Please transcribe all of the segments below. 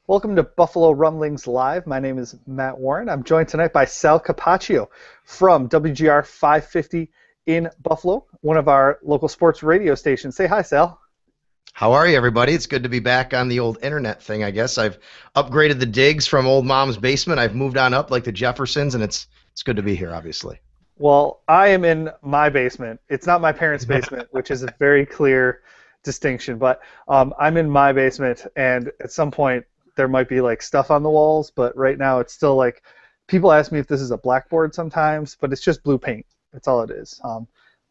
Welcome to Buffalo Rumblings Live. My name is Matt Warren. I'm joined tonight by Sal Capaccio from WGR 550 in Buffalo, one of our local sports radio stations. Say hi, Sal. How are you, everybody? It's good to be back on the old internet thing, I guess. I've upgraded the digs from old mom's basement. I've moved on up like the Jeffersons, and it's good to be here, obviously. Well, I am in my basement. It's not my parents' basement, which is a very clear distinction, but I'm in my basement, and at some point there might be like stuff on the walls, but right now it's still like people ask me if this is a blackboard sometimes, but it's just blue paint. That's all it is.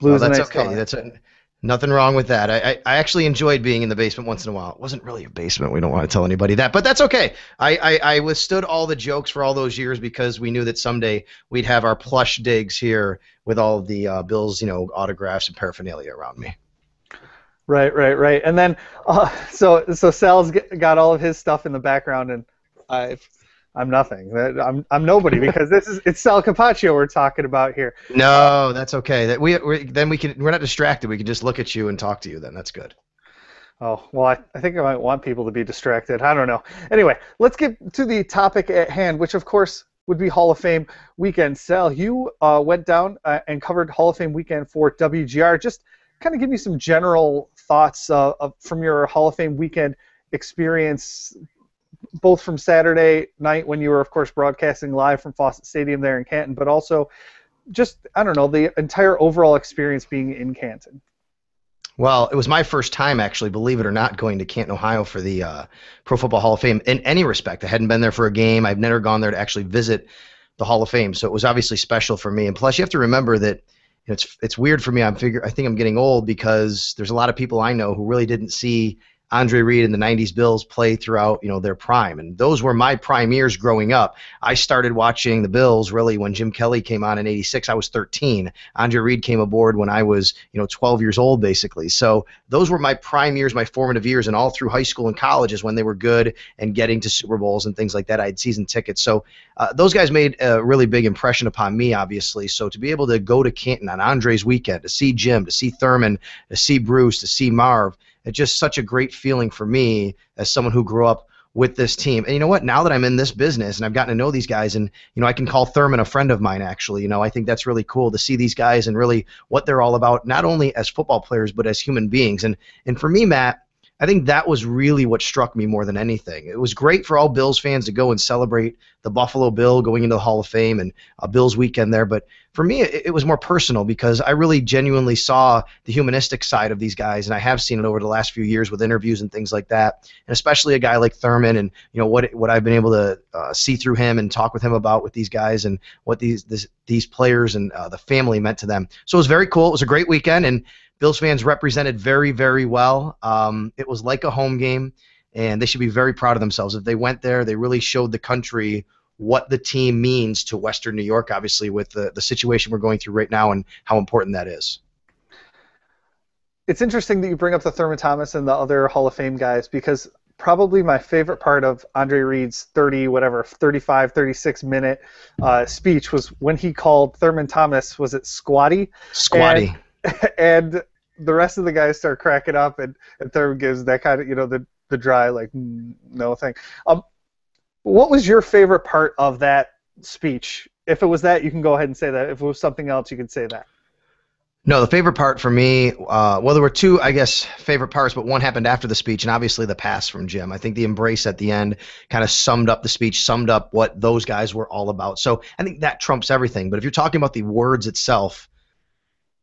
Blue is a nice color. That's nothing wrong with that. I actually enjoyed being in the basement once in a while. It wasn't really a basement. We don't want to tell anybody that, but that's okay. I withstood all the jokes for all those years because we knew that someday we'd have our plush digs here with all of the Bills, autographs and paraphernalia around me. Right. And then, so Sal's got all of his stuff in the background, and I'm nothing. I'm nobody because it's Sal Capaccio we're talking about here. No, that's okay. That we're not distracted. We can just look at you and talk to you. Then that's good. Oh well, I think I might want people to be distracted. I don't know. Anyway, let's get to the topic at hand, which of course would be Hall of Fame weekend. Sal, you went down and covered Hall of Fame weekend for WGR. Just kind of give me some general thoughts from your Hall of Fame weekend experience, both from Saturday night when you were, of course, broadcasting live from Fawcett Stadium there in Canton, but also just, I don't know, the entire overall experience being in Canton. Well, it was my first time, actually, believe it or not, going to Canton, Ohio for the Pro Football Hall of Fame in any respect. I hadn't been there for a game. I've never gone there to actually visit the Hall of Fame, so it was obviously special for me. And plus, you have to remember that it's weird for me. I think I'm getting old because there's a lot of people I know who really didn't see Andre Reed and the 90s Bills play throughout, their prime. And those were my prime years growing up. I started watching the Bills really when Jim Kelly came on in 86. I was 13. Andre Reed came aboard when I was, 12 years old, basically. So those were my prime years, my formative years, and all through high school and college is when they were good and getting to Super Bowls and things like that. I had season tickets. So those guys made a really big impression upon me, obviously. So to be able to go to Canton on Andre's weekend, to see Jim, to see Thurman, to see Bruce, to see Marv, it's just such a great feeling for me as someone who grew up with this team. And you know what? Now that I'm in this business and I've gotten to know these guys, and I can call Thurman a friend of mine, actually. I think that's really cool to see these guys and really what they're all about, not only as football players but as human beings. And for me, Matt, I think that was really what struck me more than anything. It was great for all Bills fans to go and celebrate the Buffalo Bill going into the Hall of Fame and a Bills weekend there. But for me, it was more personal because I really genuinely saw the humanistic side of these guys, and I have seen it over the last few years with interviews and things like that, and especially a guy like Thurman and what I've been able to see through him and talk with him about with these guys and what these players and the family meant to them. So it was very cool. It was a great weekend, and Bills fans represented very, very well. It was like a home game, and they should be very proud of themselves. If they went there, they really showed the country what the team means to Western New York, obviously, with the situation we're going through right now and how important that is. It's interesting that you bring up the Thurman Thomas and the other Hall of Fame guys because probably my favorite part of Andre Reed's 35, 36-minute speech was when he called Thurman Thomas, was it Squatty? Squatty. And the rest of the guys start cracking up, and Thurman gives that kind of, the dry, like, no thing. What was your favorite part of that speech? If it was that, you can go ahead and say that. If it was something else, you can say that. No, the favorite part for me, well, there were two, I guess, favorite parts, but one happened after the speech, and obviously the pass from Jim. I think the embrace at the end kind of summed up the speech, summed up what those guys were all about. So I think that trumps everything. But if you're talking about the words itself,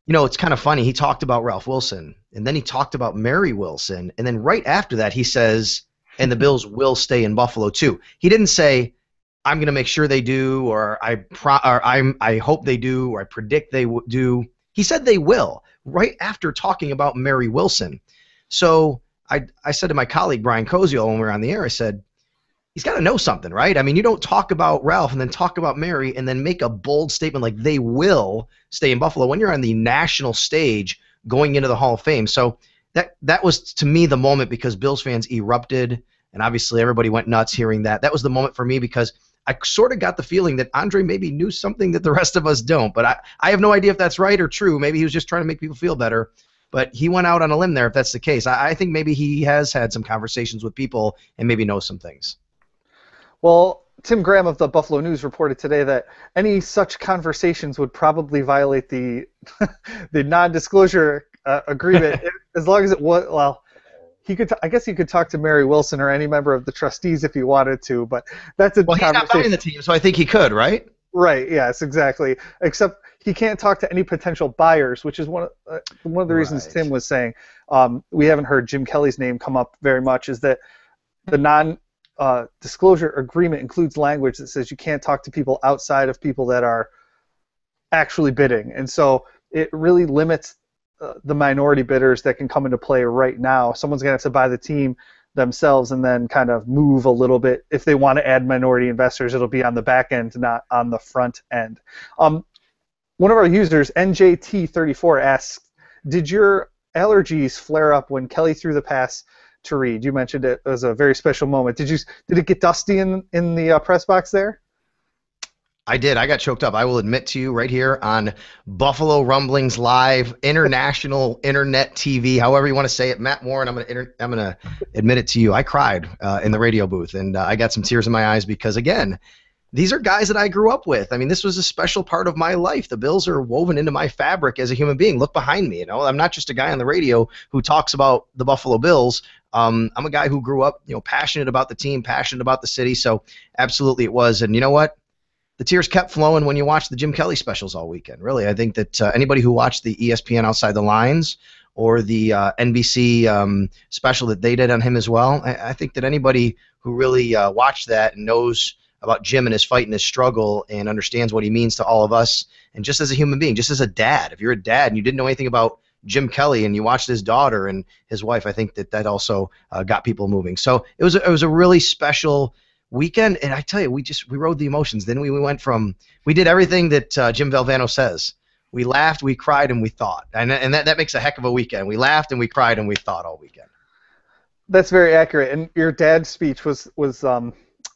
it's kind of funny. He talked about Ralph Wilson, and then he talked about Mary Wilson, and then right after that he says, and the Bills will stay in Buffalo too. He didn't say, I'm going to make sure they do, or I hope they do, or I predict they do. He said they will, right after talking about Mary Wilson. So I said to my colleague Brian Cozio when we were on the air, I said, he's got to know something, right? I mean, you don't talk about Ralph and then talk about Mary and then make a bold statement like they will stay in Buffalo when you're on the national stage going into the Hall of Fame. So that was, to me, the moment because Bills fans erupted, and obviously everybody went nuts hearing that. That was the moment for me because I sort of got the feeling that Andre maybe knew something that the rest of us don't. But I have no idea if that's right or true. Maybe he was just trying to make people feel better. But he went out on a limb there if that's the case. I think maybe he has had some conversations with people and maybe knows some things. Well, Tim Graham of the Buffalo News reported today that any such conversations would probably violate the the non-disclosure agreement as long as it was well. He could, I guess, he could talk to Mary Wilson or any member of the trustees if he wanted to, but that's a Well, he's not buying conversation. the team, so I think he could, right? Right? Yes, exactly. Except he can't talk to any potential buyers, which is one of the reasons Right. Tim was saying we haven't heard Jim Kelly's name come up very much. Is that the non disclosure agreement includes language that says you can't talk to people outside of people that are actually bidding, and so it really limits the minority bidders that can come into play right now. Someone's going to have to buy the team themselves and then kind of move a little bit. If they want to add minority investors, it'll be on the back end, not on the front end. One of our users, NJT34, asks, did your allergies flare up when Kelly threw the pass to Reed? You mentioned it was a very special moment. Did it get dusty in the press box there? I did. I got choked up. I will admit to you right here on Buffalo Rumblings Live, international internet TV, however you want to say it. Matt Warren, I'm gonna admit it to you. I cried in the radio booth, and I got some tears in my eyes because, again, these are guys that I grew up with. I mean, this was a special part of my life. The Bills are woven into my fabric as a human being. Look behind me. I'm not just a guy on the radio who talks about the Buffalo Bills. I'm a guy who grew up, passionate about the team, passionate about the city. So absolutely it was. And you know what? The tears kept flowing when you watched the Jim Kelly specials all weekend. Really, I think that anybody who watched the ESPN Outside the Lines or the NBC special that they did on him as well, I think that anybody who really watched that and knows about Jim and his fight and his struggle and understands what he means to all of us, and just as a human being, just as a dad, if you're a dad and you didn't know anything about Jim Kelly and you watched his daughter and his wife, I think that also got people moving. So it was a really special weekend, and I tell you, we rode the emotions. Then we went from, we did everything that Jim Valvano says. We laughed, we cried, and we thought, and that makes a heck of a weekend. We laughed and we cried and we thought all weekend. That's very accurate. And your dad's speech was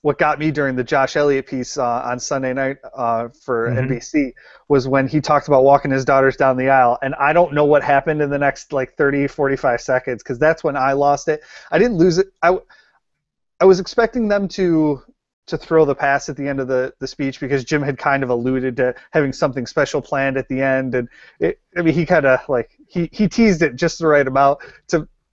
what got me during the Josh Elliott piece on Sunday night for NBC was when he talked about walking his daughters down the aisle. And I don't know what happened in the next 30, 45 seconds because that's when I lost it. I didn't lose it. I was expecting them to throw the pass at the end of the speech because Jim had kind of alluded to having something special planned at the end, and he kind of he teased it just the right amount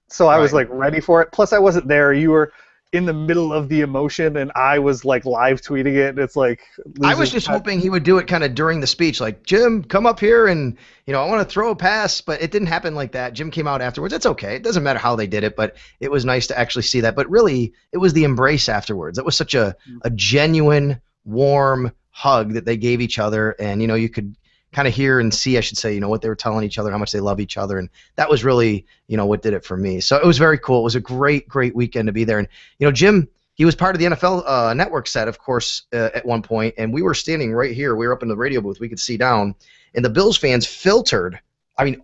so I was ready for it. Plus I wasn't there. You were in the middle of the emotion, and I was live tweeting it. And it's I was just hoping he would do it kind of during the speech, like, Jim, come up here and I want to throw a pass, but it didn't happen like that. Jim came out afterwards. It's okay. It doesn't matter how they did it, but it was nice to actually see that. But really, it was the embrace afterwards. That was such a genuine, warm hug that they gave each other, and you could kind of hear and see, I should say, what they were telling each other, how much they love each other, and that was really, what did it for me. So it was very cool. It was a great, great weekend to be there. And Jim, he was part of the NFL Network set, of course, at one point, and we were standing right here. We were up in the radio booth. We could see down, and the Bills fans filtered,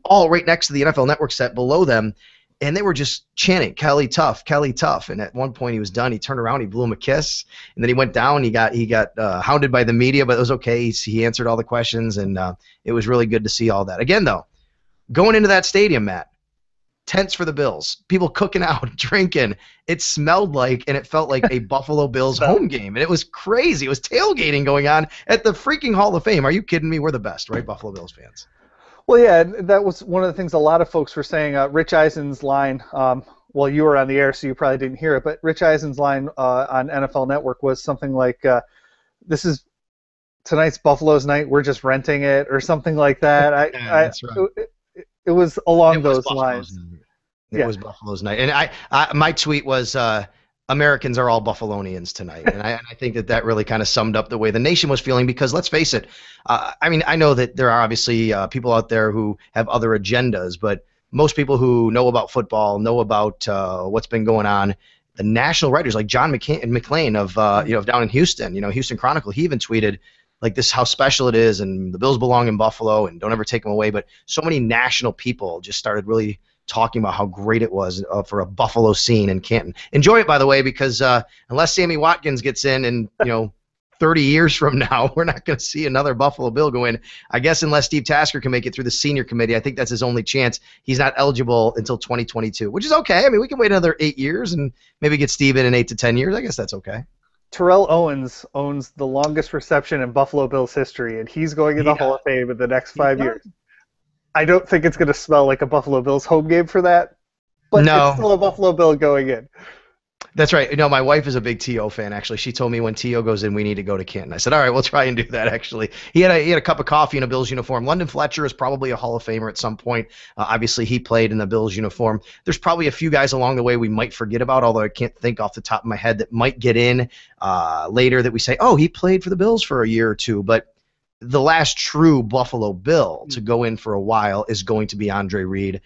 all right next to the NFL Network set below them, and they were just chanting, Kelly tough, Kelly tough. And at one point he was done. He turned around, he blew him a kiss, and then he went down. He got hounded by the media, but it was okay. He answered all the questions, and it was really good to see all that. Again, though, going into that stadium, Matt, tents for the Bills, people cooking out, drinking. It smelled like and it felt like a Buffalo Bills home game, and it was crazy. It was tailgating going on at the freaking Hall of Fame. Are you kidding me? We're the best, right, Buffalo Bills fans? Well, yeah, that was one of the things a lot of folks were saying. Rich Eisen's line, well, you were on the air, so you probably didn't hear it, but Rich Eisen's line on NFL Network was something like, this is tonight's Buffalo's night, we're just renting it, or something like that. That's right. It was along those lines. It was Buffalo's night. And my tweet was, Americans are all Buffalonians tonight. And I think that really kind of summed up the way the nation was feeling, because let's face it, I know that there are obviously people out there who have other agendas, but most people who know about football, know about what's been going on. The national writers like John McClain of down in Houston, Houston Chronicle, he even tweeted like this, how special it is, and the Bills belong in Buffalo, and don't ever take them away. But so many national people just started really talking about how great it was for a Buffalo scene in Canton. Enjoy it, by the way, because unless Sammy Watkins gets in and 30 years from now, we're not going to see another Buffalo Bill go in. I guess unless Steve Tasker can make it through the senior committee, I think that's his only chance. He's not eligible until 2022, which is okay. I mean, we can wait another 8 years and maybe get Steve in 8 to 10 years. I guess that's okay. Terrell Owens owns the longest reception in Buffalo Bills history, and he's going in He the Hall does. of Fame in the next He 5 years. does. I don't think it's going to smell like a Buffalo Bills home game for that, but it's No, still a Buffalo Bill going in. that's right. My wife is a big T.O. fan, actually. She told me when T.O. goes in, we need to go to Canton. I said, all right, we'll try and do that, actually. He had a cup of coffee in a Bills uniform. London Fletcher is probably a Hall of Famer at some point. Obviously, he played in the Bills uniform. There's probably a few guys along the way we might forget about, although I can't think off the top of my head, that might get in later that we say, oh, he played for the Bills for a year or two. But the last true Buffalo Bill to go in for a while is going to be Andre Reed.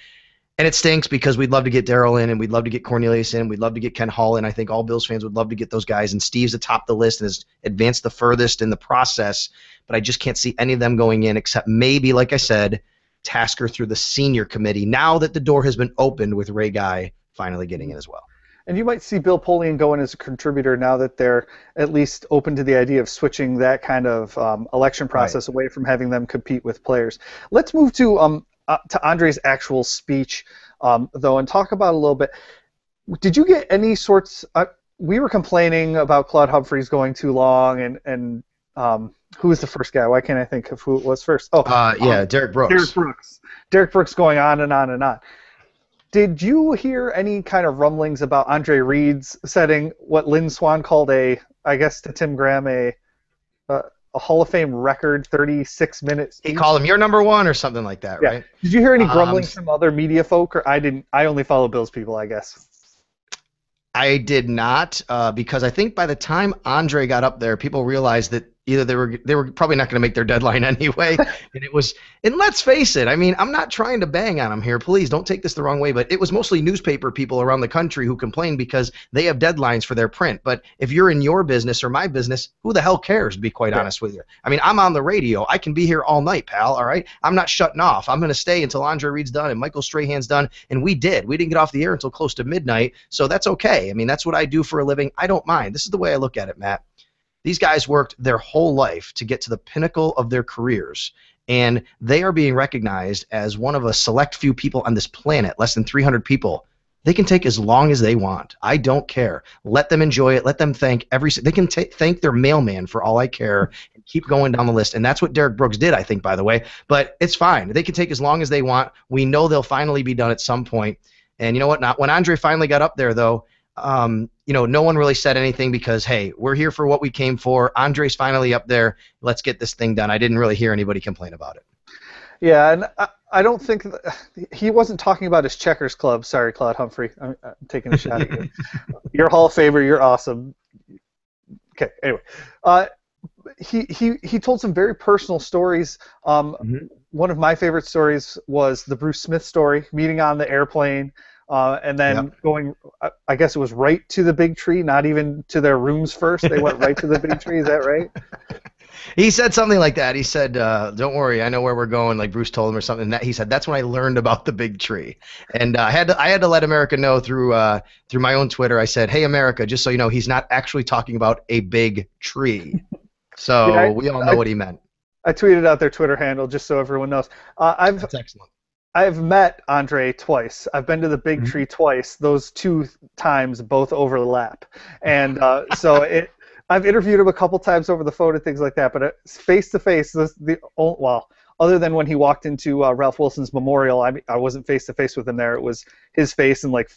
And it stinks because we'd love to get Darryl in, and we'd love to get Cornelius in, we'd love to get Ken Hall in. I think all Bills fans would love to get those guys, and Steve's atop the list and has advanced the furthest in the process, but I just can't see any of them going in except maybe, like I said, Tasker through the senior committee, now that the door has been opened with Ray Guy finally getting in as well. And you might see Bill Polian go in as a contributor now that they're at least open to the idea of switching that kind of election process away from having them compete with players. Let's move to Andre's actual speech, though, and talk about it a little bit. Did you get any sorts? We were complaining about Claude Humphreys going too long, and who was the first guy? Why can't I think of who it was first? Derek Brooks. Derek Brooks going on and on and on. Did you hear any kind of rumblings about Andre Reed's setting what Lynn Swan called I guess to Tim Graham, a Hall of Fame record 36-minute speech? He called him your number one or something like that, yeah. Right? Did you hear any grumblings from other media folk, or I didn't? I only follow Bills people, I guess. I did not, because I think by the time Andre got up there, people realized that either they were probably not going to make their deadline anyway, and let's face it, I mean, I'm not trying to bang on them here, please don't take this the wrong way, but it was mostly newspaper people around the country who complained because they have deadlines for their print. But if you're in your business or my business, who the hell cares, to be quite honest with you? I mean, I'm on the radio, I can be here all night, pal, all right? I'm not shutting off. I'm going to stay until Andre Reed's done and Michael Strahan's done, and we didn't get off the air until close to midnight, so that's okay. I mean, that's what I do for a living. I don't mind. This is the way I look at it, Matt. These guys worked their whole life to get to the pinnacle of their careers, and they are being recognized as one of a select few people on this planet, less than 300 people. They can take as long as they want. I don't care. Let them enjoy it. Let them thank they can thank their mailman for all I care, and keep going down the list. And that's what Derek Brooks did, I think, by the way. But it's fine. They can take as long as they want. We know they'll finally be done at some point. And you know what? When Andre finally got up there, though, no one really said anything because, hey, we're here for what we came for. Andre's finally up there. Let's get this thing done. I didn't really hear anybody complain about it. Yeah, and I don't think he wasn't talking about his Checkers Club. Sorry, Claude Humphrey. I'm taking a shot at you. You're Hall of Famer. You're awesome. Okay, anyway. He told some very personal stories. One of my favorite stories was the Bruce Smith story, meeting on the airplane. And then going, I guess it was right to the big tree, not even to their rooms first. They went right to the big tree. Is that right? He said something like that. He said, don't worry, I know where we're going, like Bruce told him or something. He said, that's when I learned about the big tree. And I had to let America know through my own Twitter. I said, hey, America, just so you know, he's not actually talking about a big tree. So we all know what he meant. I tweeted out their Twitter handle just so everyone knows. That's excellent. I've met Andre twice. I've been to the big tree twice. Those 2 times both overlap. And I've interviewed him a couple times over the phone and things like that. But face to face, other than when he walked into Ralph Wilson's memorial, I wasn't face to face with him there. It was his face and like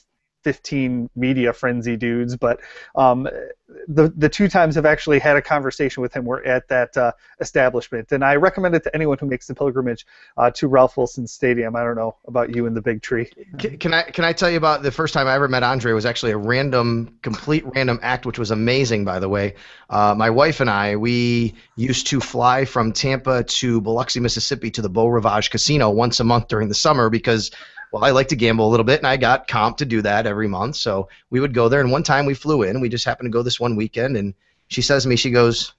15 media frenzy dudes, but the 2 times I've actually had a conversation with him were at that establishment, and I recommend it to anyone who makes the pilgrimage to Ralph Wilson Stadium. I don't know about you and the big tree. Can I tell you about the first time I ever met Andre? Was actually a complete random act, which was amazing, by the way. My wife and I, we used to fly from Tampa to Biloxi, Mississippi to the Beau Rivage Casino once a month during the summer because, well, I like to gamble a little bit, and I got comp to do that every month. So we would go there, and one time we flew in. We just happened to go this one weekend, and she says to me, she goes,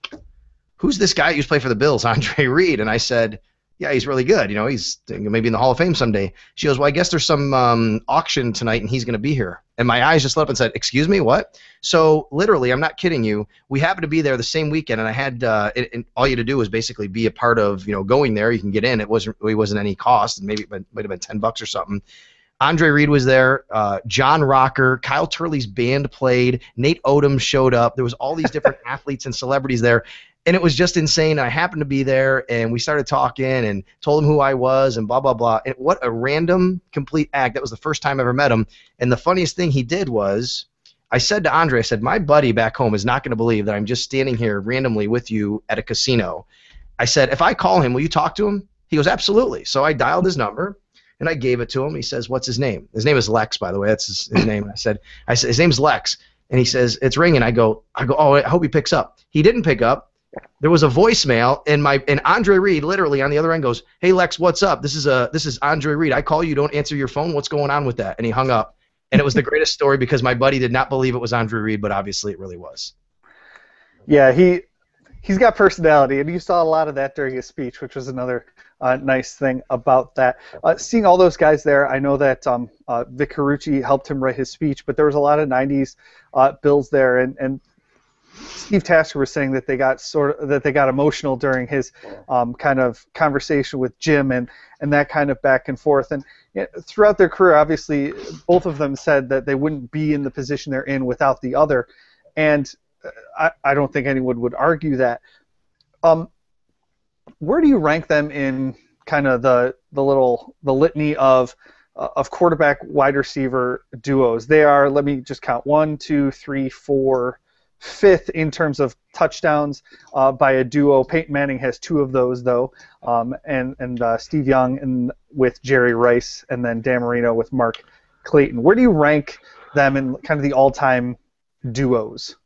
who's this guy who used to play for the Bills, Andre Reed? And I said, yeah, he's really good. He's maybe in the Hall of Fame someday. She goes, well, I guess there's some auction tonight, and he's going to be here. And my eyes just lit up and said, excuse me, what? So literally, I'm not kidding you. We happened to be there the same weekend, and I had and all you had to do was basically be a part of going there. You can get in. It wasn't any cost. Maybe it might have been $10 or something. Andre Reed was there. John Rocker, Kyle Turley's band played. Nate Odom showed up. There was all these different athletes and celebrities there. And it was just insane. I happened to be there, and we started talking and told him who I was and blah, blah, blah. And what a random, complete act. That was the first time I ever met him. And the funniest thing he did was I said to Andre, I said, my buddy back home is not going to believe that I'm just standing here randomly with you at a casino. I said, if I call him, will you talk to him? He goes, absolutely. So I dialed his number, and I gave it to him. He says, what's his name? His name is Lex, by the way. That's his name. I said, his name's Lex. And he says, it's ringing. I go, oh, I hope he picks up. He didn't pick up. There was a voicemail, and Andre Reed literally on the other end goes, hey, Lex, what's up? This is Andre Reed. I call you, don't answer your phone. What's going on with that? And he hung up. And it was the greatest story because my buddy did not believe it was Andre Reed, but obviously it really was. Yeah, he's got personality, and you saw a lot of that during his speech, which was another nice thing about that. Seeing all those guys there, I know that Vic Carucci helped him write his speech, but there was a lot of 90s Bills there, and Steve Tasker was saying that they got emotional during his kind of conversation with Jim and that kind of back and forth. And throughout their career, obviously, both of them said that they wouldn't be in the position they're in without the other. And I don't think anyone would argue that. Where do you rank them in kind of the litany of quarterback wide receiver duos? They are, let me just count, 1, 2, 3, 4. Fifth in terms of touchdowns by a duo. Peyton Manning has 2 of those, though, and Steve Young with Jerry Rice, and then Dan Marino with Mark Clayton. Where do you rank them in kind of the all-time duos?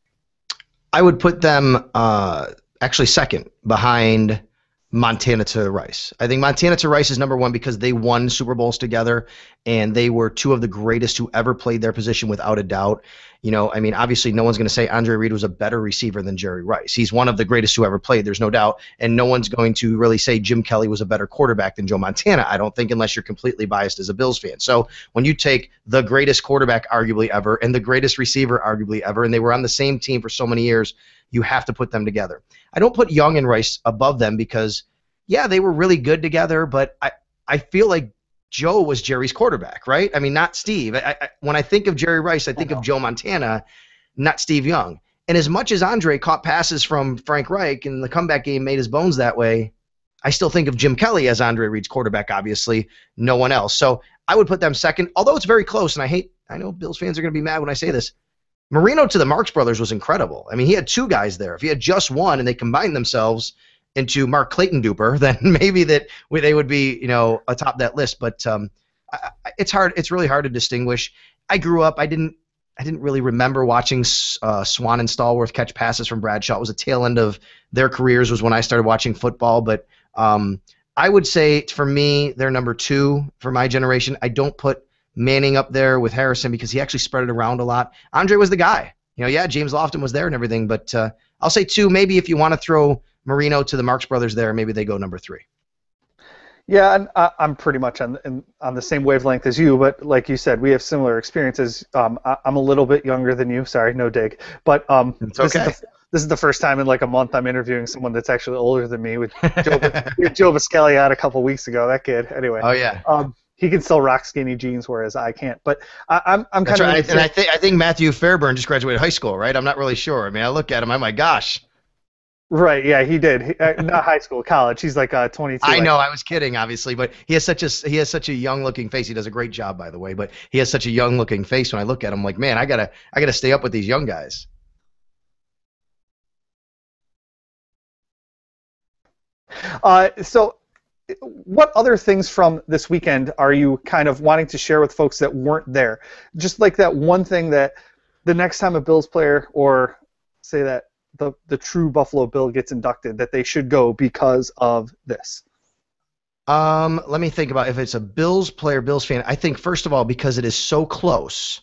I would put them actually second behind Montana to Rice. I think Montana to Rice is number 1 because they won Super Bowls together, and they were 2 of the greatest who ever played their position without a doubt. I mean, obviously no one's going to say Andre Reed was a better receiver than Jerry Rice. He's one of the greatest who ever played, there's no doubt, and no one's going to really say Jim Kelly was a better quarterback than Joe Montana, I don't think, unless you're completely biased as a Bills fan. So when you take the greatest quarterback arguably ever and the greatest receiver arguably ever, and they were on the same team for so many years, you have to put them together. I don't put Young and Rice above them because, yeah, they were really good together, but I feel like Joe was Jerry's quarterback, right? I mean, not Steve. When I think of Jerry Rice, I think of Joe Montana, not Steve Young. And as much as Andre caught passes from Frank Reich and the comeback game made his bones that way, I still think of Jim Kelly as Andre Reed's quarterback, obviously, no one else. So I would put them second, although it's very close, and I know Bills fans are going to be mad when I say this. Marino to the Marx Brothers was incredible. I mean, he had 2 guys there. If he had just one and they combined themselves into Mark Clayton Duper, then maybe they would be, atop that list. But it's hard. It's really hard to distinguish. I grew up. I didn't really remember watching Swan and Stallworth catch passes from Bradshaw. It was a tail end of their careers was when I started watching football. But I would say for me, they're number 2 for my generation. I don't put Manning up there with Harrison because he actually spread it around a lot. Andre was the guy. Yeah, James Lofton was there and everything. But I'll say 2. Maybe if you want to throw Marino to the Marx Brothers there, maybe they go number 3. Yeah, and I'm pretty much on the same wavelength as you, but like you said, we have similar experiences. I'm a little bit younger than you. Sorry, no dig. But it's okay. This is the first time in like a month I'm interviewing someone that's actually older than me with Joe Viscali out a couple weeks ago. That kid, anyway. Oh yeah. He can still rock skinny jeans, whereas I can't. But I'm kind That's of right. And I think Matthew Fairburn just graduated high school, right? I'm not really sure. I mean, I look at him, I'm like, gosh. Right, yeah, he did. Not high school, college. He's like 22. I know, I was kidding, obviously, but he has such a young-looking face. He does a great job, by the way, but he has such a young-looking face. When I look at him, like, man, I gotta stay up with these young guys. So, what other things from this weekend are you kind of wanting to share with folks that weren't there? Just like that one thing that the next time a Bills player, or say that the true Buffalo Bill gets inducted, that they should go because of this? Let me think about if it's a Bills player, Bills fan. I think, first of all, because it is so close,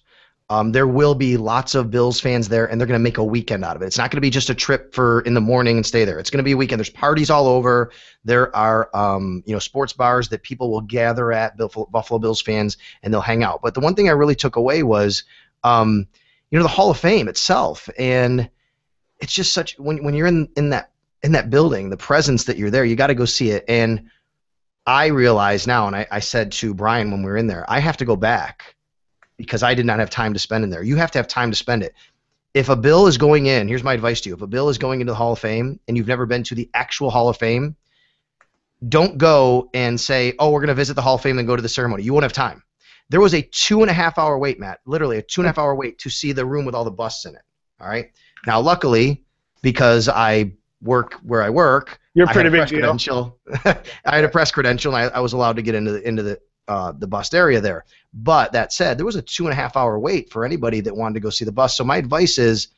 there will be lots of Bills fans there, and they're going to make a weekend out of it. It's not going to be just a trip for in the morning and stay there. It's going to be a weekend. There's parties all over. There are sports bars that people will gather at, Buffalo Bills fans, and they'll hang out. But the one thing I really took away was the Hall of Fame itself, and it's just such when you're in that building, the presence that you're there, you got to go see it. And I realize now, and I said to Brian when we were in there, I have to go back because I did not have time to spend in there. You have to have time to spend it. If a bill is going in, here's my advice to you. If a bill is going into the Hall of Fame and you've never been to the actual Hall of Fame, don't go and say, oh, we're going to visit the Hall of Fame and go to the ceremony. You won't have time. There was a 2.5 hour wait, Matt, literally a 2.5 hour wait to see the room with all the busts in it. All right. Now, luckily, because I work where I work, You're I pretty had a big press deal. credential. I had a press credential, and I was allowed to get into the bust area there. But that said, there was a 2.5 hour wait for anybody that wanted to go see the bust. So my advice is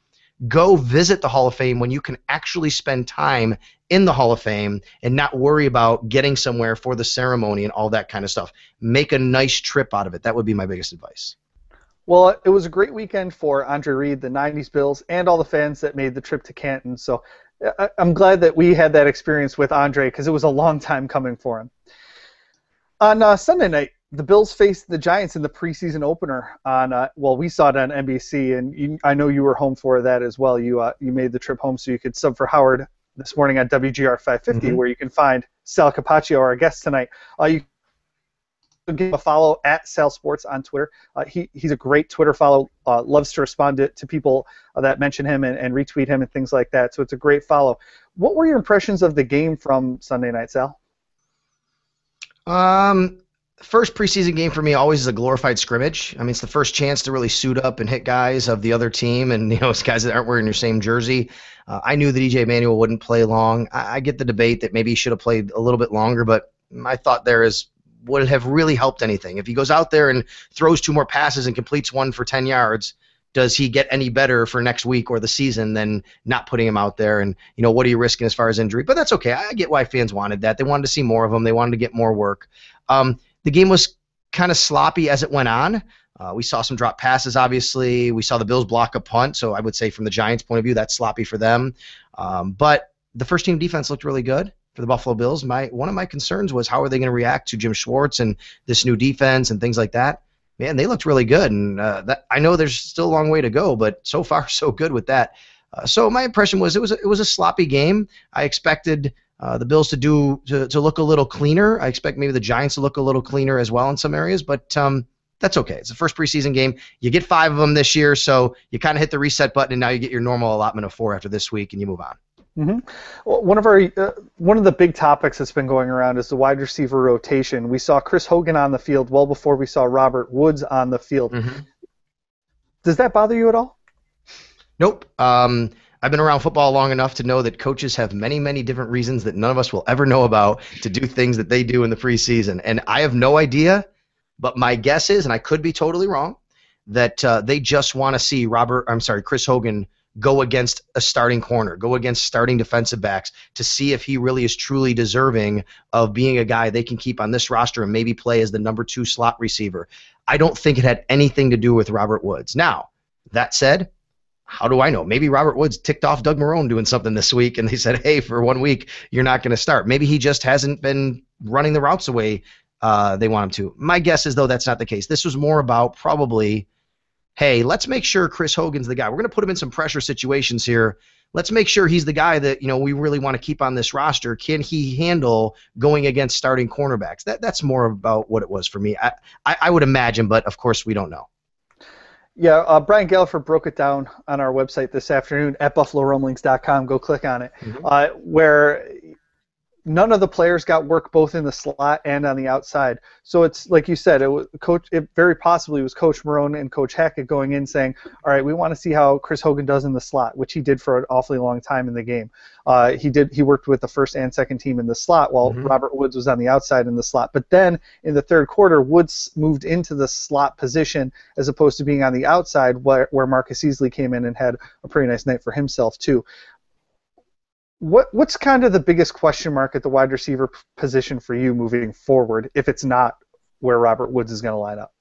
go visit the Hall of Fame when you can actually spend time in the Hall of Fame and not worry about getting somewhere for the ceremony and all that kind of stuff. Make a nice trip out of it. That would be my biggest advice. Well, it was a great weekend for Andre Reed, the 90s Bills, and all the fans that made the trip to Canton. So I'm glad that we had that experience with Andre because it was a long time coming for him. On Sunday night, the Bills faced the Giants in the preseason opener on, well, we saw it on NBC, and I know you were home for that as well. You made the trip home so you could sub for Howard this morning on WGR 550, where you can find Sal Capaccio, our guest tonight. You can give him a follow at Sal Sports on Twitter. He's a great Twitter follow, loves to respond to people that mention him and retweet him and things like that, so it's a great follow. What were your impressions of the game from Sunday night, Sal? First preseason game for me always is a glorified scrimmage. I mean, it's the first chance to really suit up and hit guys of the other team, and it's guys that aren't wearing your same jersey. I knew that EJ Manuel wouldn't play long. I get the debate that maybe he should have played a little bit longer, but my thought there is, would it have really helped anything? If he goes out there and throws 2 more passes and completes 1 for 10 yards, does he get any better for next week or the season than not putting him out there? And, what are you risking as far as injury? But that's okay. I get why fans wanted that. They wanted to see more of him. They wanted to get more work. The game was kind of sloppy as it went on. We saw some drop passes, obviously. We saw the Bills block a punt, so I would say from the Giants' point of view, that's sloppy for them. But the first-team defense looked really good for the Buffalo Bills. One of my concerns was how are they going to react to Jim Schwartz and this new defense and things like that. Man, they looked really good, and I know there's still a long way to go, but so far so good with that. So my impression was it was a sloppy game. I expected the Bills to look a little cleaner. I expect maybe the Giants to look a little cleaner as well in some areas, but that's okay. It's the first preseason game. You get 5 of them this year, so you kind of hit the reset button, and now you get your normal allotment of 4 after this week, and you move on. Mm-hmm. Well, one of the big topics that's been going around is the wide receiver rotation. We saw Chris Hogan on the field well before we saw Robert Woods on the field. Mm-hmm. Does that bother you at all? Nope. I've been around football long enough to know that coaches have many, many different reasons that none of us will ever know about to do things that they do in the preseason. And I have no idea, but my guess is, and I could be totally wrong, that they just want to see Chris Hogan go against a starting corner, go against starting defensive backs to see if he really is truly deserving of being a guy they can keep on this roster and maybe play as the number 2 slot receiver. I don't think it had anything to do with Robert Woods. Now, that said, how do I know? Maybe Robert Woods ticked off Doug Marrone doing something this week, and they said, hey, for 1 week, you're not going to start. Maybe he just hasn't been running the routes the way they want him to. My guess is, though, that's not the case. This was more about probably, hey, let's make sure Chris Hogan's the guy. We're going to put him in some pressure situations here. Let's make sure he's the guy that we really want to keep on this roster. Can he handle going against starting cornerbacks? That's more about what it was for me. I would imagine, but, of course, we don't know. Yeah, Brian Gallagher broke it down on our website this afternoon at BuffaloRumblings.com. Go click on it, where none of the players got work both in the slot and on the outside. So it's like you said, it very possibly was Coach Marrone and Coach Hackett going in saying, all right, we want to see how Chris Hogan does in the slot, which he did for an awfully long time in the game. He worked with the first and second team in the slot while Robert Woods was on the outside in the slot. But then in the third quarter, Woods moved into the slot position as opposed to being on the outside where Marcus Easley came in and had a pretty nice night for himself too. What's kind of the biggest question mark at the wide receiver position for you moving forward if it's not where Robert Woods is going to line up?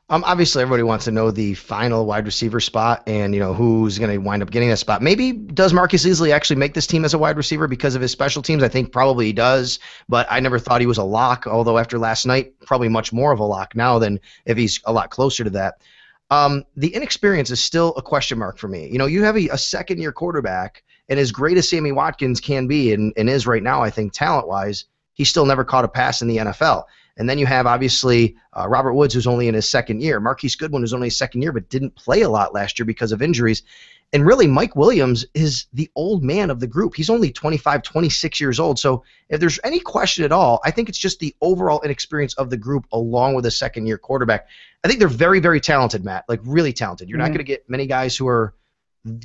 Obviously, everybody wants to know the final wide receiver spot and who's going to wind up getting that spot. Maybe does Marcus Easley actually make this team as a wide receiver because of his special teams? I think probably he does, but I never thought he was a lock, although after last night, probably much more of a lock now than if he's a lot closer to that. The inexperience is still a question mark for me. You have a second-year quarterback, and as great as Sammy Watkins can be and is right now, I think, talent-wise, he still never caught a pass in the NFL. And then you have, obviously, Robert Woods, who's only in his second year. Marquise Goodwin, who's only his second year, but didn't play a lot last year because of injuries. And really, Mike Williams is the old man of the group. He's only 25, 26 years old. So if there's any question at all, I think it's just the overall inexperience of the group along with a second-year quarterback. I think they're very, very talented, Matt, like really talented. You're not going to get many guys who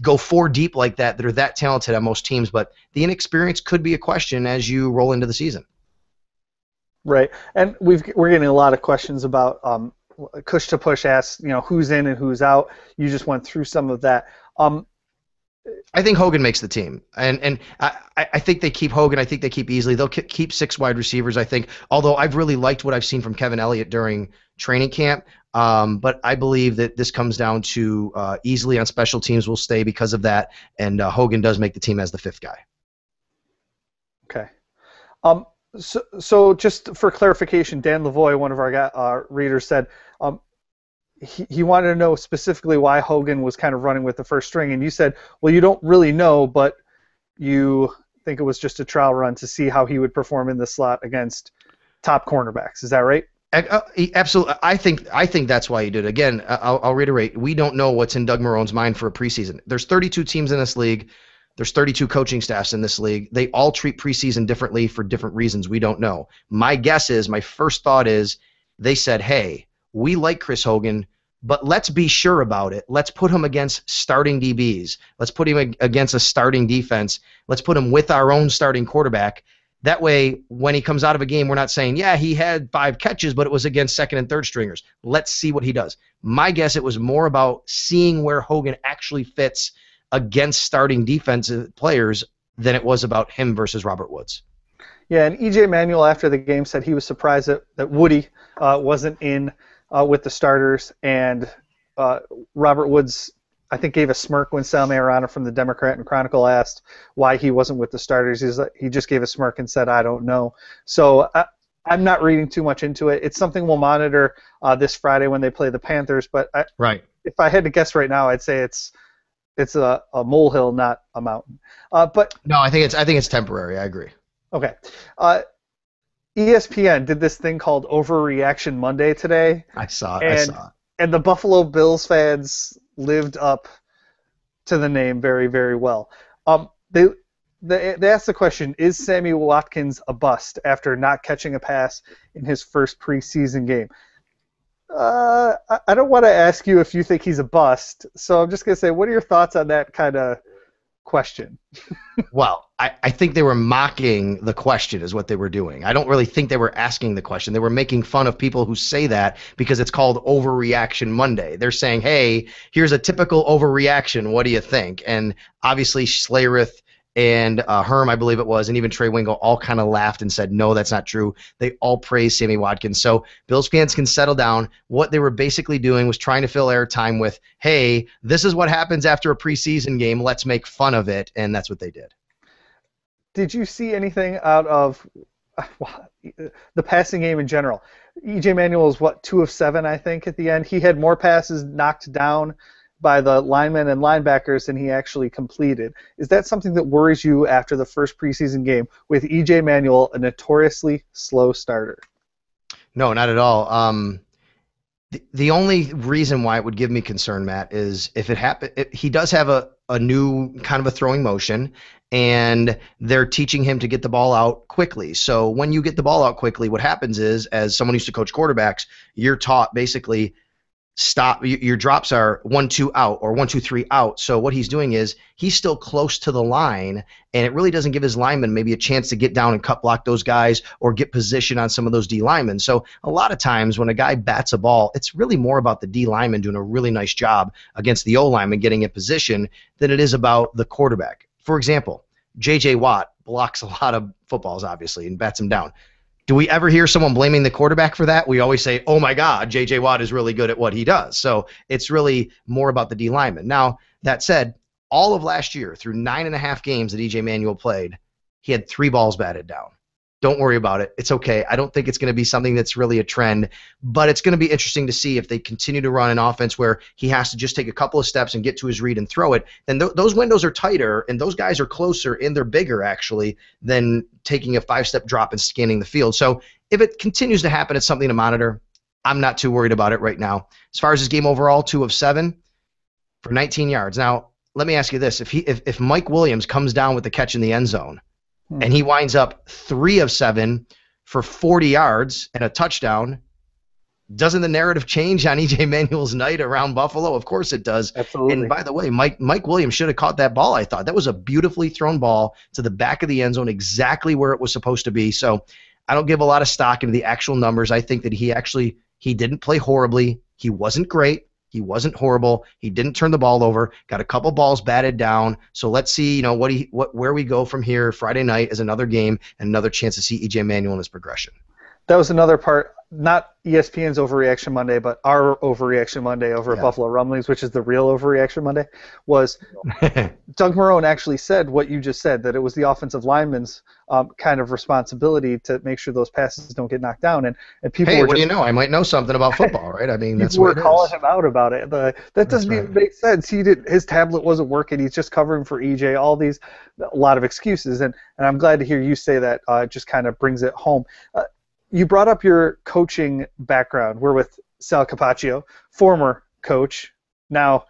go 4 deep like that are that talented on most teams, but the inexperience could be a question as you roll into the season. Right, and we're getting a lot of questions about Kush to Push asks, who's in and who's out. You just went through some of that. I think Hogan makes the team, and I think they keep Hogan. I think they keep Easley. They'll keep 6 wide receivers, I think, although I've really liked what I've seen from Kevin Elliott during training camp. But I believe that this comes down to Easley on special teams will stay because of that, and Hogan does make the team as the 5th guy. Okay. So just for clarification, Dan Lavoie, one of our readers, said he wanted to know specifically why Hogan was kind of running with the first string, and you said, well, you don't really know, but you think it was just a trial run to see how he would perform in the slot against top cornerbacks. Is that right? Absolutely. I think that's why he did it. Again, I'll reiterate, we don't know what's in Doug Marone's mind for a preseason. There's 32 teams in this league. There's 32 coaching staffs in this league. They all treat preseason differently for different reasons. We don't know. My first thought is they said, hey, we like Chris Hogan, but let's be sure about it. Let's put him against starting DBs. Let's put him against a starting defense. Let's put him with our own starting quarterback. That way, when he comes out of a game, we're not saying, yeah, he had 5 catches, but it was against second and third stringers. Let's see what he does. My guess, it was more about seeing where Hogan actually fits against starting defensive players than it was about him versus Robert Woods. Yeah, and E.J. Manuel after the game said he was surprised that Woody wasn't in with the starters, and Robert Woods, I think, gave a smirk when Sal Mayorana from the Democrat and Chronicle asked why he wasn't with the starters. He just gave a smirk and said, I don't know. So I'm not reading too much into it. It's something we'll monitor this Friday when they play the Panthers, but if I had to guess right now, I'd say it's a molehill, not a mountain. But no, I think it's temporary. I agree. Okay. ESPN did this thing called Overreaction Monday today. I saw it. And the Buffalo Bills fans lived up to the name very, very well. They asked the question, is Sammy Watkins a bust after not catching a pass in his first preseason game? I don't want to ask you if you think he's a bust, so I'm just going to say, what are your thoughts on that kind of question? Well, I think they were mocking the question is what they were doing. I don't really think they were asking the question. They were making fun of people who say that because it's called Overreaction Monday. They're saying, hey, here's a typical overreaction. What do you think? And obviously Schlereth and Herm, I believe it was, and even Trey Wingo all kind of laughed and said, no, that's not true. They all praised Sammy Watkins. So Bills fans can settle down. What they were basically doing was trying to fill airtime with, hey, this is what happens after a preseason game. Let's make fun of it. And that's what they did. Did you see anything out of the passing game in general? E.J. Manuel was, 2 of 7, I think, at the end. He had more passes knocked down by the linemen and linebackers than he actually completed. Is that something that worries you after the first preseason game with E.J. Manuel, a notoriously slow starter? No, not at all. The only reason why it would give me concern, Matt, is if it happen, he does have a new kind of a throwing motion, and they're teaching him to get the ball out quickly. So when you get the ball out quickly, what happens is, as someone used to coach quarterbacks, you're taught basically stop. Your drops are 1-2 out or 1-2-3 out. So what he's doing is he's still close to the line, and it really doesn't give his linemen maybe a chance to get down and cut block those guys or get position on some of those D linemen. So a lot of times when a guy bats a ball, it's really more about the D lineman doing a really nice job against the O lineman getting in position than it is about the quarterback. For example, J.J. Watt blocks a lot of footballs, obviously, and bats them down. Do we ever hear someone blaming the quarterback for that? We always say, oh, my God, J.J. Watt is really good at what he does. So it's really more about the D lineman. Now, that said, all of last year, through 9.5 games that E.J. Manuel played, he had 3 balls batted down. Don't worry about it. It's okay. I don't think it's going to be something that's really a trend, but it's going to be interesting to see if they continue to run an offense where he has to just take a couple of steps and get to his read and throw it. Then those windows are tighter, and those guys are closer, and they're bigger, actually, than taking a 5-step drop and scanning the field. So if it continues to happen, it's something to monitor. I'm not too worried about it right now. As far as his game overall, 2 of 7 for 19 yards. Now, let me ask you this. If Mike Williams comes down with the catch in the end zone, and he winds up 3 of 7 for 40 yards and a touchdown, doesn't the narrative change on E.J. Manuel's night around Buffalo? Of course it does. Absolutely. And by the way, Mike Williams should have caught that ball, I thought. That was a beautifully thrown ball to the back of the end zone, exactly where it was supposed to be. So I don't give a lot of stock into the actual numbers. I think that he didn't play horribly. He wasn't great. He wasn't horrible. He didn't turn the ball over. Got a couple balls batted down. So let's see, where we go from here. Friday night is another game and another chance to see E.J. Manuel in his progression. That was another part, not ESPN's Overreaction Monday, but our Overreaction Monday over at Buffalo Rumblings, which is the real Overreaction Monday, was Doug Marrone actually said what you just said, that it was the offensive lineman's kind of responsibility to make sure those passes don't get knocked down. And people what do you know? I might know something about football, right? I mean, that's what it is. People were calling him out about it. That doesn't even make sense. His tablet wasn't working. He's just covering for EJ. A lot of excuses. And I'm glad to hear you say that. It just kind of brings it home. You brought up your coaching background. We're with Sal Capaccio, former coach, now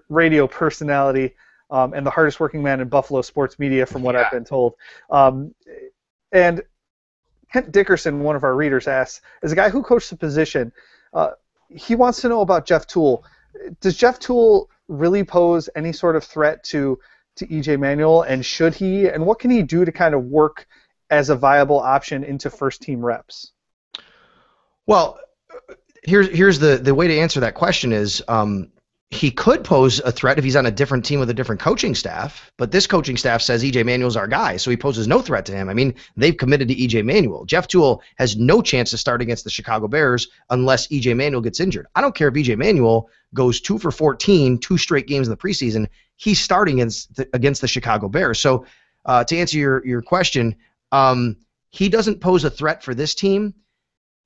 radio personality, and the hardest working man in Buffalo sports media, from what I've been told. And Kent Dickerson, one of our readers, asks, as a guy who coached the position, he wants to know about Jeff Toole. Does Jeff Toole really pose any sort of threat to E.J. Manuel, and should he? And what can he do to kind of work as a viable option into first-team reps? Well, here's the way to answer that question is he could pose a threat if he's on a different team with a different coaching staff, but this coaching staff says E.J. Manuel's our guy, so he poses no threat to him. I mean, they've committed to E.J. Manuel. Jeff Toole has no chance to start against the Chicago Bears unless E.J. Manuel gets injured. I don't care if E.J. Manuel goes 2 for 14, 2 straight games in the preseason. He's starting against the Chicago Bears. So to answer your question, he doesn't pose a threat for this team,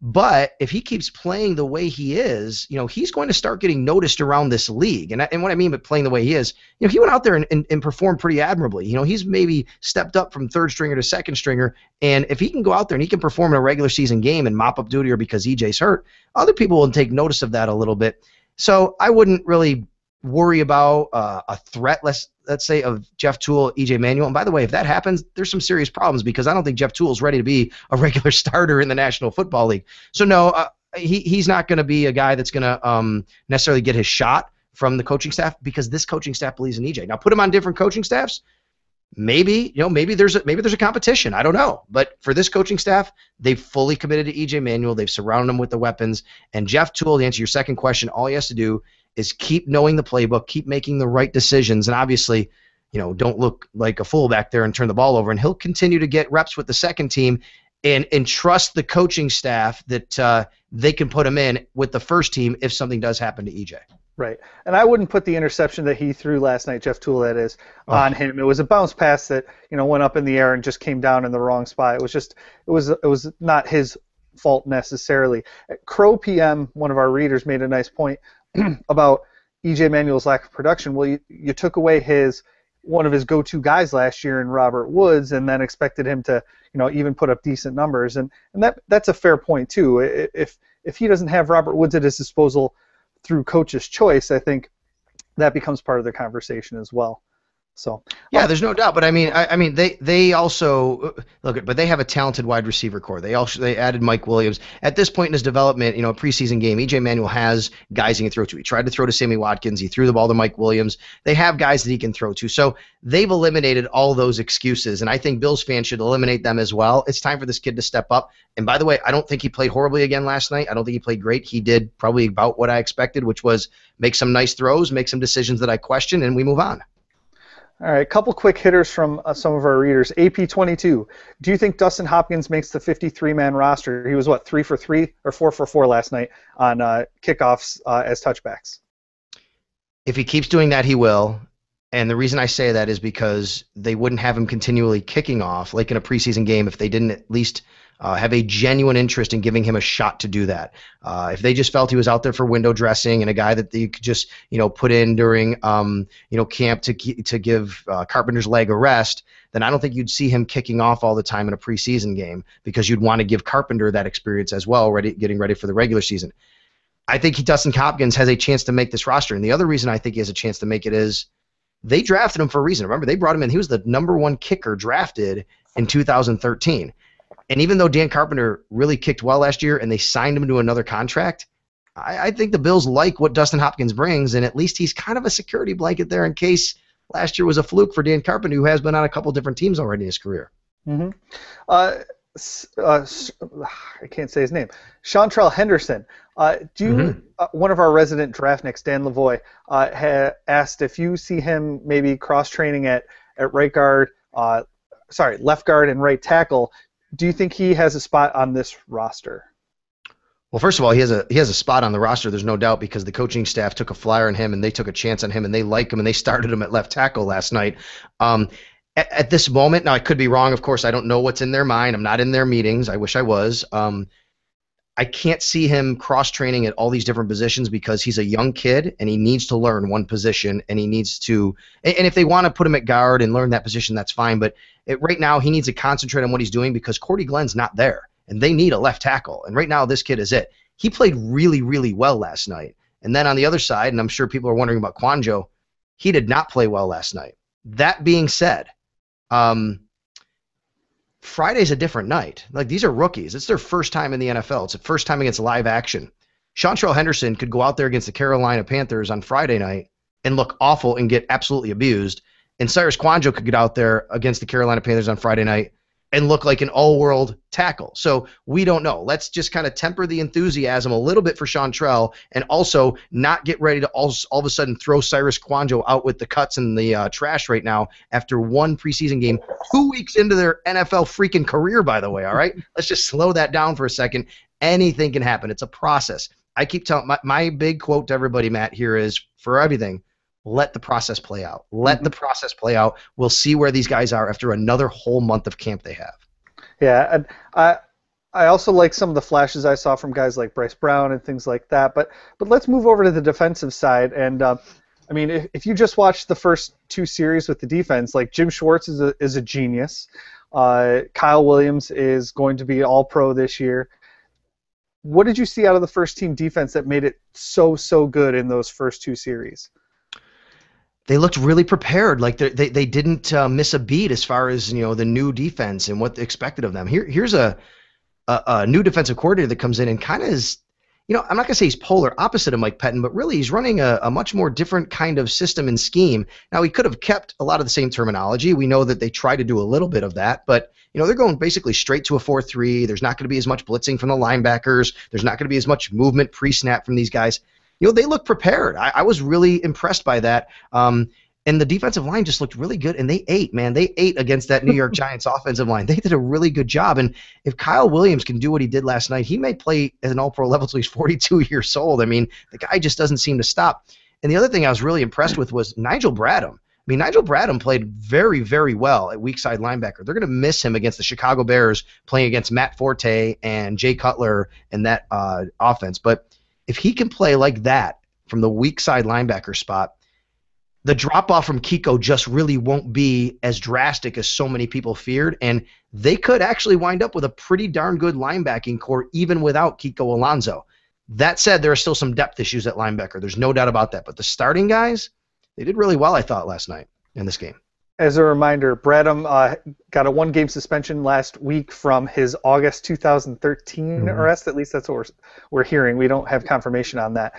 but if he keeps playing the way he is, he's going to start getting noticed around this league. And what I mean by playing the way he is, he went out there and performed pretty admirably. He's maybe stepped up from third stringer to second stringer, and if he can go out there and he can perform in a regular season game and mop up duty or because EJ's hurt, other people will take notice of that a little bit. So I wouldn't really worry about a threat, let's say, of Jeff Toole, E.J. Manuel. And by the way, if that happens, there's some serious problems because I don't think Jeff Toole is ready to be a regular starter in the National Football League. So no, he's not going to be a guy that's going to necessarily get his shot from the coaching staff because this coaching staff believes in E.J. Now put him on different coaching staffs. Maybe there's a competition. I don't know. But for this coaching staff, they've fully committed to E.J. Manuel. They've surrounded him with the weapons. And Jeff Toole, to answer your second question, all he has to do is keep knowing the playbook, keep making the right decisions, and obviously, don't look like a fool back there and turn the ball over. And he'll continue to get reps with the second team and trust the coaching staff that they can put him in with the first team if something does happen to EJ. Right. And I wouldn't put the interception that he threw last night, Jeff Toole, that is, on him. It was a bounce pass that, went up in the air and just came down in the wrong spot. It was not his fault necessarily. Crow PM, one of our readers, made a nice point about E.J. Manuel's lack of production. Well, you took away one of his go-to guys last year in Robert Woods, and then expected him to, even put up decent numbers. And that's a fair point too. If he doesn't have Robert Woods at his disposal through coach's choice, I think that becomes part of the conversation as well. So yeah, there's no doubt. But I mean, they also look, but they have a talented wide receiver core. They added Mike Williams at this point in his development. A preseason game, E.J. Manuel has guys he can throw to. He tried to throw to Sammy Watkins. He threw the ball to Mike Williams. They have guys that he can throw to. So they've eliminated all those excuses, and I think Bills fans should eliminate them as well. It's time for this kid to step up. And by the way, I don't think he played horribly again last night. I don't think he played great. He did probably about what I expected, which was make some nice throws, make some decisions that I questioned, and we move on. All right, a couple quick hitters from some of our readers. AP22, do you think Dustin Hopkins makes the 53-man roster? He was, 3 for 3 or 4 for 4 last night on kickoffs as touchbacks? If he keeps doing that, he will. And the reason I say that is because they wouldn't have him continually kicking off like in a preseason game if they didn't at least have a genuine interest in giving him a shot to do that. If they just felt he was out there for window dressing and a guy that you could just put in during camp to give Carpenter's leg a rest, then I don't think you'd see him kicking off all the time in a preseason game because you'd want to give Carpenter that experience as well, getting ready for the regular season. I think Dustin Hopkins has a chance to make this roster, and the other reason I think he has a chance to make it is they drafted him for a reason. Remember, they brought him in. He was the #1 kicker drafted in 2013. And even though Dan Carpenter really kicked well last year and they signed him to another contract, I think the Bills like what Dustin Hopkins brings, and at least he's kind of a security blanket there in case last year was a fluke for Dan Carpenter, who has been on a couple different teams already in his career. Mm-hmm. I can't say his name. Chantrell Henderson. One of our resident draftniks, Dan Lavoie, asked if you see him maybe cross training at right guard, left guard and right tackle. Do you think he has a spot on this roster? Well, first of all, he has a spot on the roster. There's no doubt because the coaching staff took a flyer on him and they took a chance on him and they like him and they started him at left tackle last night. At this moment, now I could be wrong. Of course, I don't know what's in their mind. I'm not in their meetings. I wish I was. I can't see him cross-training at all these different positions because he's a young kid and he needs to learn one position and he needs to – and if they want to put him at guard and learn that position, that's fine. But right now he needs to concentrate on what he's doing because Cordy Glenn's not there and they need a left tackle. And right now this kid is it. He played really, really well last night. And then on the other side, and I'm sure people are wondering about Quanjo, he did not play well last night. That being said, Friday's a different night. Like, these are rookies. It's their first time in the NFL. It's the first time against live action. Chantrell Henderson could go out there against the Carolina Panthers on Friday night and look awful and get absolutely abused. And Cyrus Quanjo could get out there against the Carolina Panthers on Friday night and look like an all-world tackle. So we don't know. Let's just kind of temper the enthusiasm a little bit for Chantrell and also not get ready to all of a sudden throw Cyrus Quanjo out with the cuts and the trash right now after one preseason game, 2 weeks into their NFL freaking career, by the way, all right? Let's just slow that down for a second. Anything can happen. It's a process. I keep telling my big quote to everybody, Matt, here is for everything, let the process play out. Let the process play out. We'll see where these guys are after another whole month of camp they have. Yeah, and I also like some of the flashes I saw from guys like Bryce Brown and things like that. But let's move over to the defensive side. And I mean, if you just watch the first two series with the defense, like Jim Schwartz is a genius. Kyle Williams is going to be All-Pro this year. What did you see out of the first team defense that made it so good in those first two series? They looked really prepared. Like they didn't miss a beat as far as the new defense and what they expected of them. Here's a new defensive coordinator that comes in and kind of is, I'm not gonna say he's polar opposite of Mike Pettin, but really he's running a much more different kind of system and scheme. Now he could have kept a lot of the same terminology. We know that they try to do a little bit of that, but they're going basically straight to a 4-3. There's not going to be as much blitzing from the linebackers. There's not going to be as much movement pre-snap from these guys. They look prepared. I was really impressed by that. And the defensive line just looked really good, and they ate, man. They ate against that New York Giants offensive line. They did a really good job. And if Kyle Williams can do what he did last night, he may play at an All-Pro level until he's 42 years old. I mean, the guy just doesn't seem to stop. And the other thing I was really impressed with was Nigel Bradham. I mean, Nigel Bradham played very, very well at weak side linebacker. They're going to miss him against the Chicago Bears playing against Matt Forte and Jay Cutler and that offense. But if he can play like that from the weak side linebacker spot, the drop-off from Kiko just really won't be as drastic as so many people feared, and they could actually wind up with a pretty darn good linebacking core even without Kiko Alonso. That said, there are still some depth issues at linebacker. There's no doubt about that. But the starting guys, they did really well, I thought, last night in this game. As a reminder, Bradham got a one-game suspension last week from his August 2013 arrest. At least that's what we're hearing. We don't have confirmation on that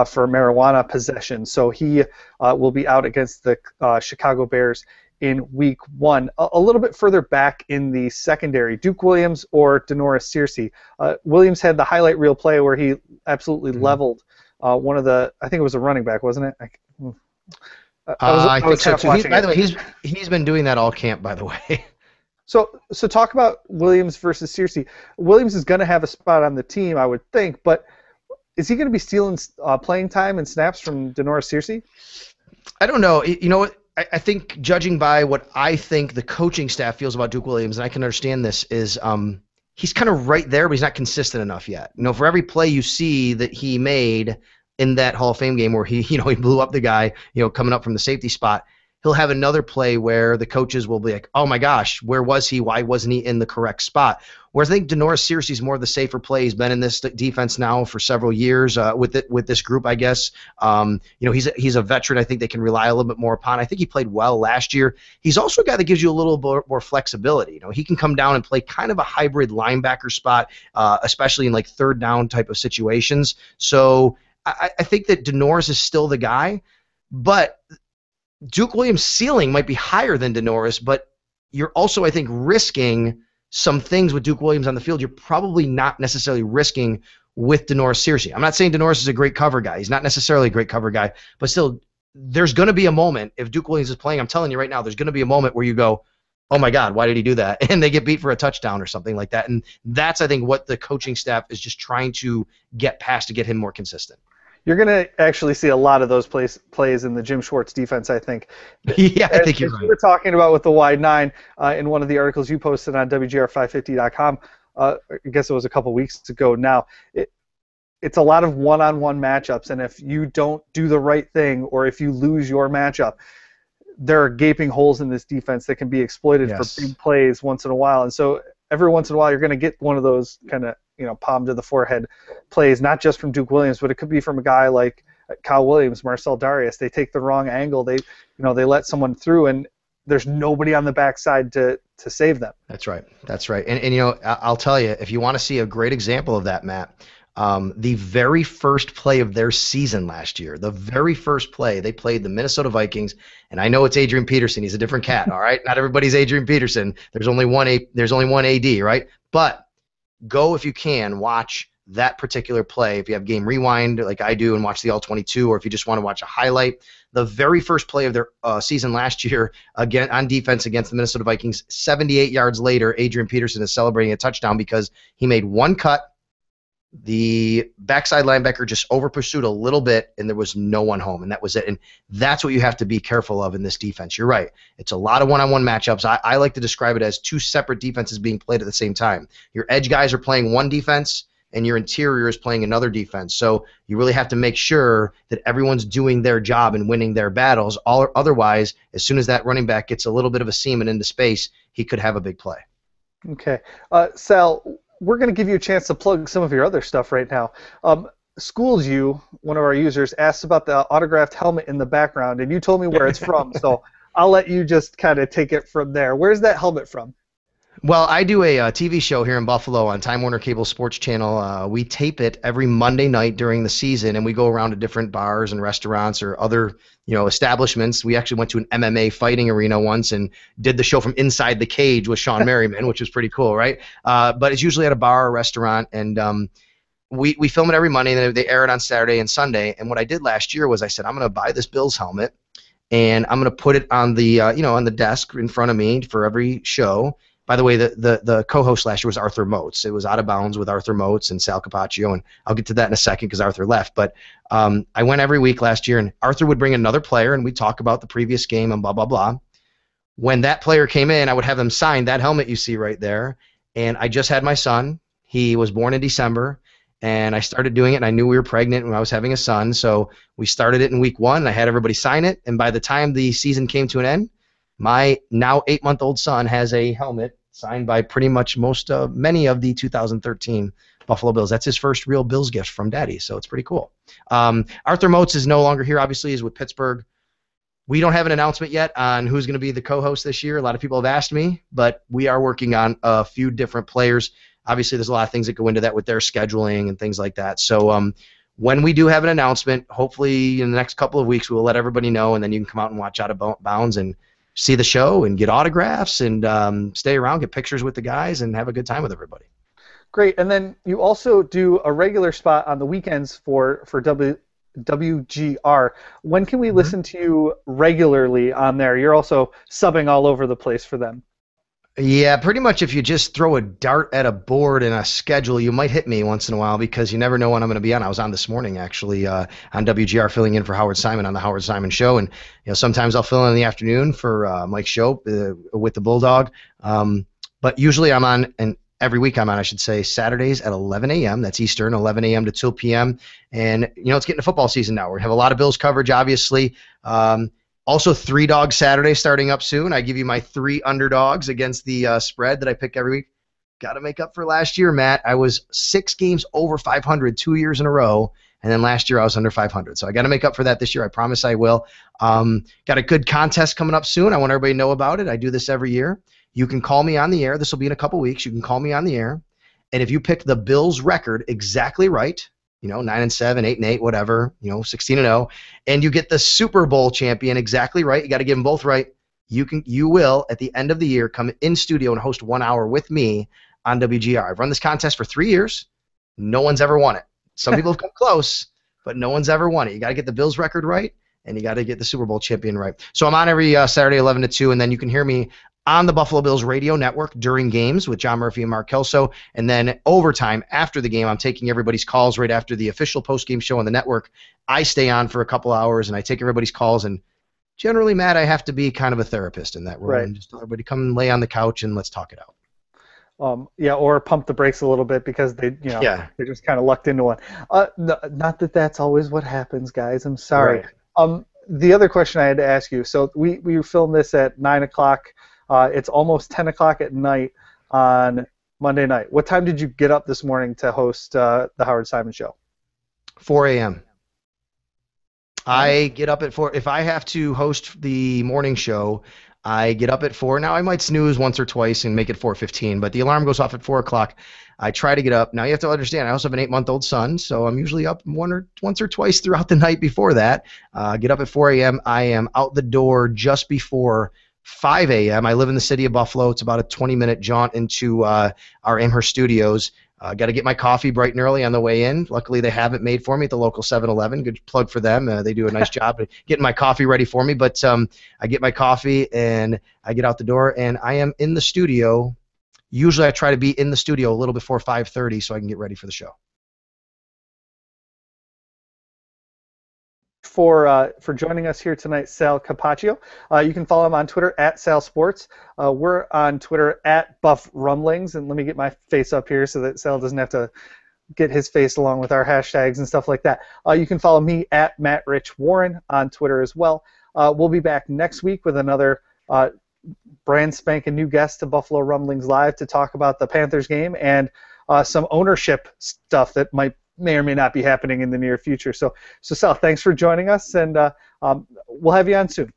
for marijuana possession. So he will be out against the Chicago Bears in Week 1. A little bit further back in the secondary, Duke Williams or Denoris Searcy. Williams had the highlight reel play where he absolutely leveled one of the, I think it was a running back, wasn't it? I think so too. By the way, he's been doing that all camp, by the way. So talk about Williams versus Searcy. Williams is going to have a spot on the team, I would think, but is he going to be stealing playing time and snaps from Denoris Searcy? I don't know. You know what? I think judging by what I think the coaching staff feels about Duke Williams, and I can understand this, is he's kind of right there, but he's not consistent enough yet. For every play you see that he made in that Hall of Fame game where he blew up the guy, coming up from the safety spot, he'll have another play where the coaches will be like, oh my gosh, where was he? Why wasn't he in the correct spot? Whereas I think Denoris Searcy is more of the safer play. He's been in this defense now for several years with this group, I guess. He's a veteran. I think they can rely a little bit more upon. I think he played well last year. He's also a guy that gives you a little more flexibility. He can come down and play kind of a hybrid linebacker spot, especially in like third down type of situations. So I think that Denoris is still the guy, but Duke Williams' ceiling might be higher than Denoris, but you're also, I think, risking some things with Duke Williams on the field you're probably not necessarily risking with Denoris Searcy. I'm not saying Denoris is a great cover guy. He's not necessarily a great cover guy, but still, there's going to be a moment, if Duke Williams is playing, I'm telling you right now, there's going to be a moment where you go, oh my God, why did he do that? And they get beat for a touchdown or something like that. And that's, I think, what the coaching staff is just trying to get past to get him more consistent. You're going to actually see a lot of those plays in the Jim Schwartz defense, I think. Yeah, I think you're right. We were talking about with the wide nine in one of the articles you posted on WGR550.com. I guess it was a couple weeks ago now. It's a lot of one-on-one matchups, and if you don't do the right thing or if you lose your matchup, there are gaping holes in this defense that can be exploited for big plays once in a while. And so every once in a while you're going to get one of those kind of palm to the forehead plays, not just from Duke Williams, but it could be from a guy like Kyle Williams, Marcel Darius. They take the wrong angle. They let someone through, and there's nobody on the backside to save them. That's right. And I'll tell you, if you want to see a great example of that, Matt, the very first play of their season last year, the very first play, they played the Minnesota Vikings, and I know it's Adrian Peterson. He's a different cat, all right? Not everybody's Adrian Peterson. There's only one AD, right? But go, if you can, watch that particular play. If you have game rewind like I do and watch the All-22, or if you just want to watch a highlight, the very first play of their season last year again on defense against the Minnesota Vikings, 78 yards later, Adrian Peterson is celebrating a touchdown because he made one cut. The backside linebacker just over-pursued a little bit, and there was no one home, and that was it. And that's what you have to be careful of in this defense. You're right. It's a lot of one-on-one matchups. I like to describe it as two separate defenses being played at the same time. Your edge guys are playing one defense, and your interior is playing another defense. So you really have to make sure that everyone's doing their job and winning their battles. Otherwise, as soon as that running back gets a little bit of a seam and into space, he could have a big play. Okay. Sal, we're going to give you a chance to plug some of your other stuff right now. Schools You, one of our users, asked about the autographed helmet in the background, and you told me where it's from, so I'll let you just kind of take it from there. Where's that helmet from? Well, I do a TV show here in Buffalo on Time Warner Cable Sports Channel. We tape it every Monday night during the season, and we go around to different bars and restaurants or other establishments. We actually went to an MMA fighting arena once and did the show from inside the cage with Sean Merriman, which was pretty cool, right? But it's usually at a bar or restaurant, and we film it every Monday, and they air it on Saturday and Sunday. And what I did last year was I said, I'm going to buy this Bills helmet, and I'm going to put it on the on the desk in front of me for every show. By the way, the co-host last year was Arthur Moats. It was Out of Bounds with Arthur Moats and Sal Capaccio, and I'll get to that in a second because Arthur left. But I went every week last year, and Arthur would bring another player, and we'd talk about the previous game and blah, blah, blah. When that player came in, I would have them sign that helmet you see right there. And I just had my son. He was born in December, and I started doing it, and I knew we were pregnant when I was having a son. So we started it in week 1, and I had everybody sign it. And by the time the season came to an end, my now 8-month-old son has a helmet signed by pretty much many of the 2013 Buffalo Bills. That's his first real Bills gift from Daddy, so it's pretty cool. Arthur Moats is no longer here, obviously. He's with Pittsburgh. We don't have an announcement yet on who's going to be the co-host this year. A lot of people have asked me, but we are working on a few different players. Obviously, there's a lot of things that go into that with their scheduling and things like that. So when we do have an announcement, hopefully in the next couple of weeks, we will let everybody know, and then you can come out and watch Out of Bounds and see the show and get autographs and stay around, get pictures with the guys, and have a good time with everybody. Great. And then you also do a regular spot on the weekends for WGR. When can we listen to you regularly on there? You're also subbing all over the place for them. Yeah, pretty much if you just throw a dart at a board in a schedule, you might hit me once in a while because you never know when I'm going to be on. I was on this morning actually on WGR filling in for Howard Simon on the Howard Simon Show, and sometimes I'll fill in the afternoon for Mike Shope with the Bulldog, but usually I'm on, and every week I'm on, I should say, Saturdays at 11 a.m. That's Eastern, 11 a.m. to 2 p.m. And it's getting to football season now. We have a lot of Bills coverage, obviously. Also, Three Dog Saturday starting up soon. I give you my three underdogs against the spread that I pick every week. Got to make up for last year, Matt. I was 6 games over 500 2 years in a row, and then last year I was under 500. So I got to make up for that this year. I promise I will. Got a good contest coming up soon. I want everybody to know about it. I do this every year. You can call me on the air. This will be in a couple weeks. You can call me on the air, and if you pick the Bills record exactly right, 9-7, 8-8, whatever, 16-0, and you get the Super Bowl champion exactly right. You got to get them both right. You will at the end of the year come in studio and host 1 hour with me on WGR. I've run this contest for 3 years. No one's ever won it. Some people have come close, but no one's ever won it. You got to get the Bills record right, and you got to get the Super Bowl champion right. So I'm on every Saturday 11 to 2, and then you can hear me on the Buffalo Bills radio network during games with John Murphy and Mark Kelso. And then overtime after the game, I'm taking everybody's calls right after the official post-game show on the network. I stay on for a couple hours, and I take everybody's calls. And generally, Matt, I have to be kind of a therapist in that role. Right. And just tell everybody, come lay on the couch and let's talk it out. Or pump the brakes a little bit because they're just kind of lucked into one. No, not that that's always what happens, guys. I'm sorry. Right. The other question I had to ask you. So we filmed this at 9 o'clock. It's almost 10 o'clock at night on Monday night. What time did you get up this morning to host the Howard Simon Show? 4 a.m. I get up at 4. If I have to host the morning show, I get up at 4. Now, I might snooze once or twice and make it 4:15, but the alarm goes off at 4 o'clock. I try to get up. Now, you have to understand, I also have an 8-month-old son, so I'm usually up once or twice throughout the night before that. Get up at 4 a.m. I am out the door just before 5 a.m. I live in the city of Buffalo. It's about a 20-minute jaunt into our Amherst studios. Got to get my coffee bright and early on the way in. Luckily, they have it made for me at the local 7-Eleven. Good plug for them. They do a nice job of getting my coffee ready for me. But I get my coffee, and I get out the door, and I am in the studio. Usually, I try to be in the studio a little before 5:30 so I can get ready for the show. For joining us here tonight, Sal Capaccio. You can follow him on Twitter at Sal Sports. We're on Twitter at Buff Rumblings, and let me get my face up here so that Sal doesn't have to get his face along with our hashtags and stuff like that. You can follow me at Matt Rich Warren on Twitter as well. We'll be back next week with another brand spanking new guest to Buffalo Rumblings Live to talk about the Panthers game and some ownership stuff that may or may not be happening in the near future. So Sal, thanks for joining us, and we'll have you on soon.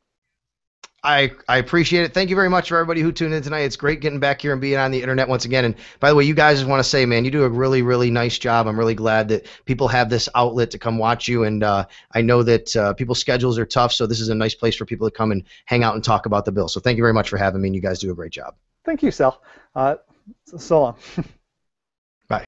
I appreciate it. Thank you very much for everybody who tuned in tonight. It's great getting back here and being on the internet once again. And by the way, you guys, just want to say, man, you do a really, really nice job. I'm really glad that people have this outlet to come watch you. And I know that people's schedules are tough, so this is a nice place for people to come and hang out and talk about the Bills. So thank you very much for having me, and you guys do a great job. Thank you, Sal. So long.